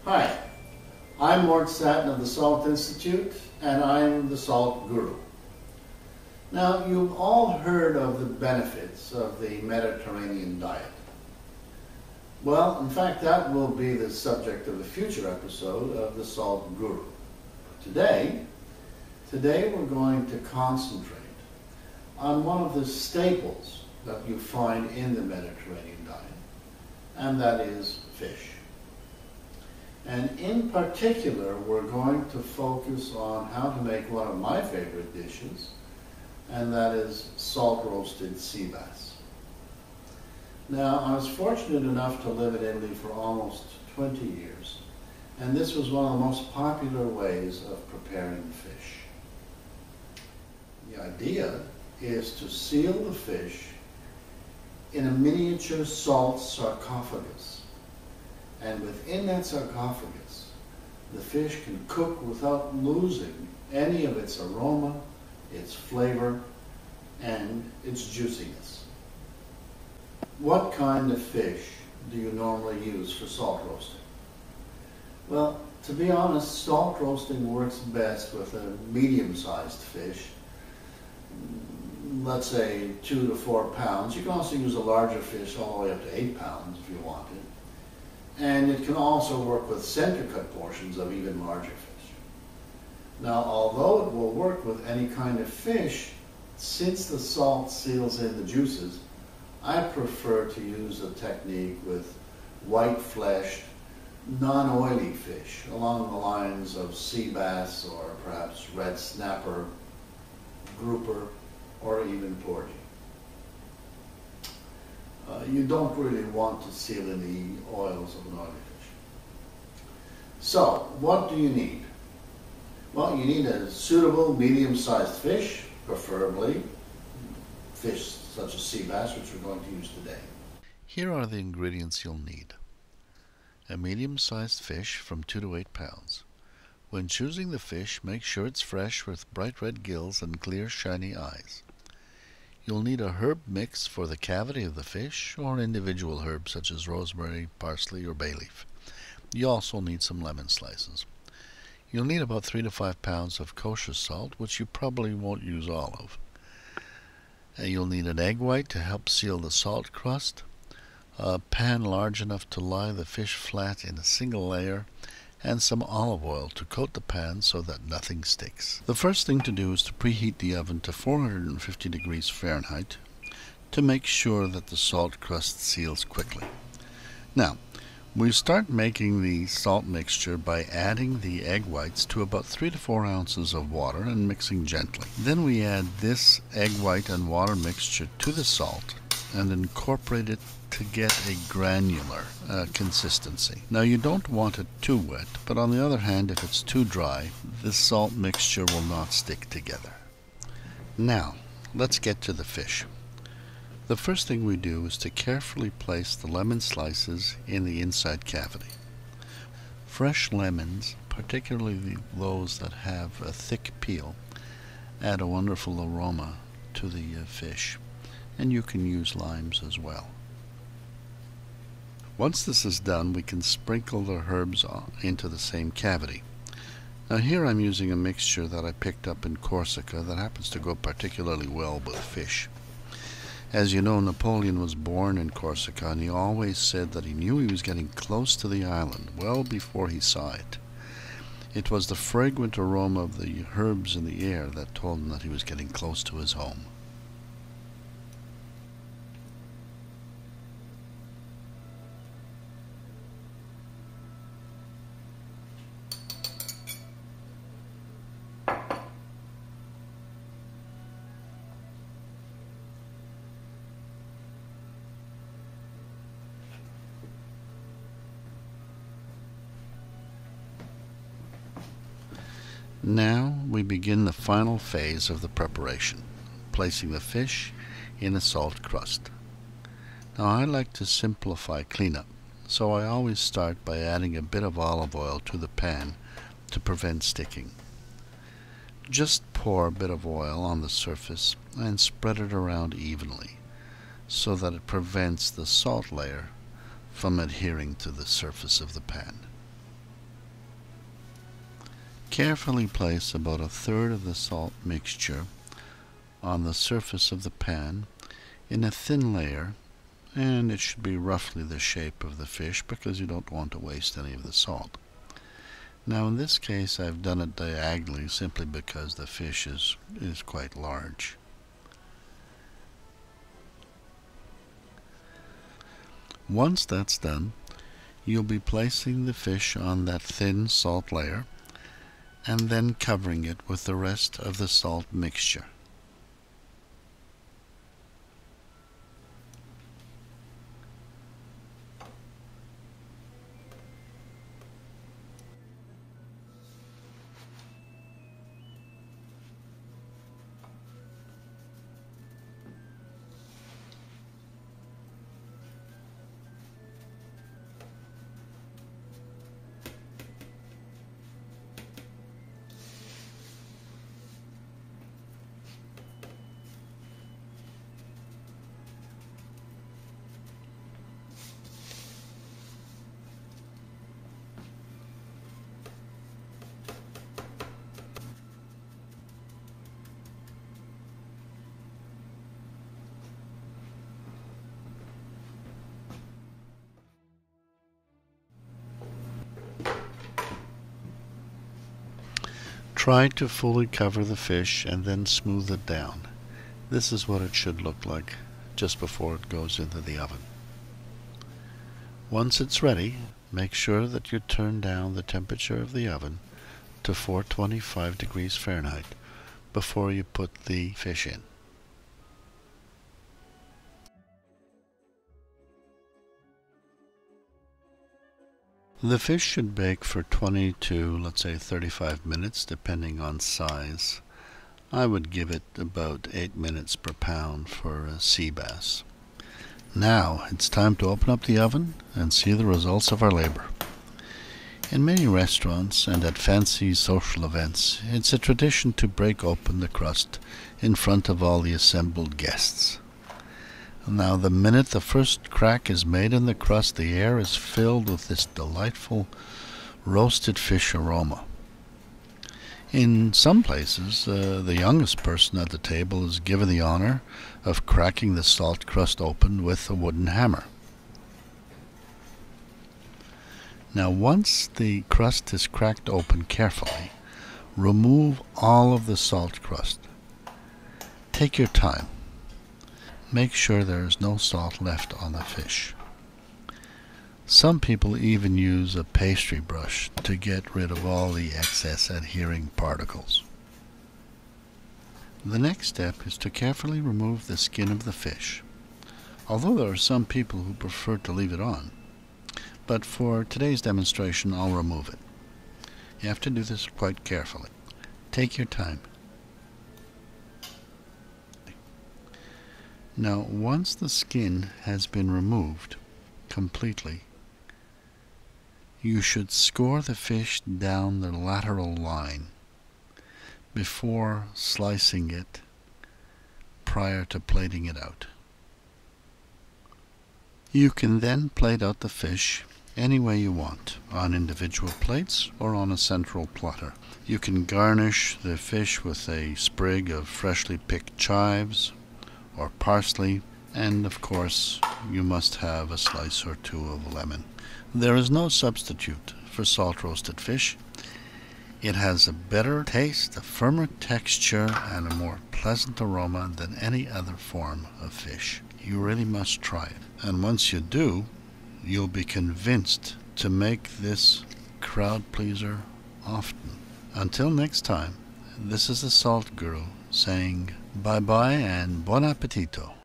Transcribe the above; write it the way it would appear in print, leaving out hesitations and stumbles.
Hi, I'm Mort Satin of the Salt Institute, and I'm the Salt Guru. Now, you've all heard of the benefits of the Mediterranean diet. Well, in fact, that will be the subject of a future episode of the Salt Guru. Today we're going to concentrate on one of the staples that you find in the Mediterranean diet, and that is fish. And in particular, we're going to focus on how to make one of my favorite dishes, and that is salt-roasted sea bass. Now, I was fortunate enough to live in Italy for almost 20 years, and this was one of the most popular ways of preparing fish. The idea is to seal the fish in a miniature salt sarcophagus. And within that sarcophagus, the fish can cook without losing any of its aroma, its flavor, and its juiciness. What kind of fish do you normally use for salt roasting? Well, to be honest, salt roasting works best with a medium-sized fish, let's say 2 to 4 pounds. You can also use a larger fish all the way up to 8 pounds if you want it. And it can also work with center-cut portions of even larger fish. Now, although it will work with any kind of fish, since the salt seals in the juices, I prefer to use a technique with white-fleshed, non-oily fish, along the lines of sea bass or perhaps red snapper, grouper, or even porgy. You don't really want to seal in the oils of an oily fish. So, what do you need? Well, you need a suitable medium-sized fish, preferably fish such as sea bass, which we're going to use today. Here are the ingredients you'll need. A medium-sized fish from 2 to 8 pounds. When choosing the fish, make sure it's fresh with bright red gills and clear, shiny eyes. You'll need a herb mix for the cavity of the fish, or individual herbs such as rosemary, parsley, or bay leaf. You also need some lemon slices. You'll need about 3 to 5 pounds of kosher salt, which you probably won't use all of. You'll need an egg white to help seal the salt crust, a pan large enough to lie the fish flat in a single layer, and some olive oil to coat the pan so that nothing sticks. The first thing to do is to preheat the oven to 450 degrees Fahrenheit to make sure that the salt crust seals quickly. Now, we start making the salt mixture by adding the egg whites to about 3 to 4 ounces of water and mixing gently. Then we add this egg white and water mixture to the salt and incorporate it to get a granular consistency. Now, you don't want it too wet, but on the other hand, if it's too dry, the salt mixture will not stick together. Now, let's get to the fish. The first thing we do is to carefully place the lemon slices in the inside cavity. Fresh lemons, particularly those that have a thick peel, add a wonderful aroma to the fish, and you can use limes as well. Once this is done, we can sprinkle the herbs into the same cavity. Now, here I'm using a mixture that I picked up in Corsica that happens to go particularly well with fish. As you know, Napoleon was born in Corsica, and he always said that he knew he was getting close to the island well before he saw it. It was the fragrant aroma of the herbs in the air that told him that he was getting close to his home. Now we begin the final phase of the preparation, placing the fish in a salt crust. Now, I like to simplify cleanup, so I always start by adding a bit of olive oil to the pan to prevent sticking. Just pour a bit of oil on the surface and spread it around evenly so that it prevents the salt layer from adhering to the surface of the pan. Carefully place about 1/3 of the salt mixture on the surface of the pan in a thin layer, and it should be roughly the shape of the fish because you don't want to waste any of the salt. Now in this case I've done it diagonally simply because the fish is quite large. Once that's done, you'll be placing the fish on that thin salt layer and then covering it with the rest of the salt mixture. Try to fully cover the fish and then smooth it down. This is what it should look like just before it goes into the oven. Once it's ready, make sure that you turn down the temperature of the oven to 425 degrees Fahrenheit before you put the fish in. The fish should bake for 20 to, let's say, 35 minutes, depending on size. I would give it about 8 minutes per pound for a sea bass. Now, it's time to open up the oven and see the results of our labor. In many restaurants and at fancy social events, it's a tradition to break open the crust in front of all the assembled guests. Now, the minute the first crack is made in the crust, the air is filled with this delightful roasted fish aroma. In some places, the youngest person at the table is given the honor of cracking the salt crust open with a wooden hammer. Now, once the crust is cracked open carefully, remove all of the salt crust. Take your time. Make sure there is no salt left on the fish. Some people even use a pastry brush to get rid of all the excess adhering particles. The next step is to carefully remove the skin of the fish, although there are some people who prefer to leave it on. But for today's demonstration, I'll remove it. You have to do this quite carefully. Take your time. Now, once the skin has been removed completely, you should score the fish down the lateral line before slicing it prior to plating it out. You can then plate out the fish any way you want, on individual plates or on a central platter. You can garnish the fish with a sprig of freshly picked chives or parsley, and of course you must have a slice or two of lemon. There is no substitute for salt roasted fish. It has a better taste, a firmer texture, and a more pleasant aroma than any other form of fish. You really must try it, and once you do, you'll be convinced to make this crowd pleaser often. Until next time, this is the Salt Guru saying bye-bye and buon appetito.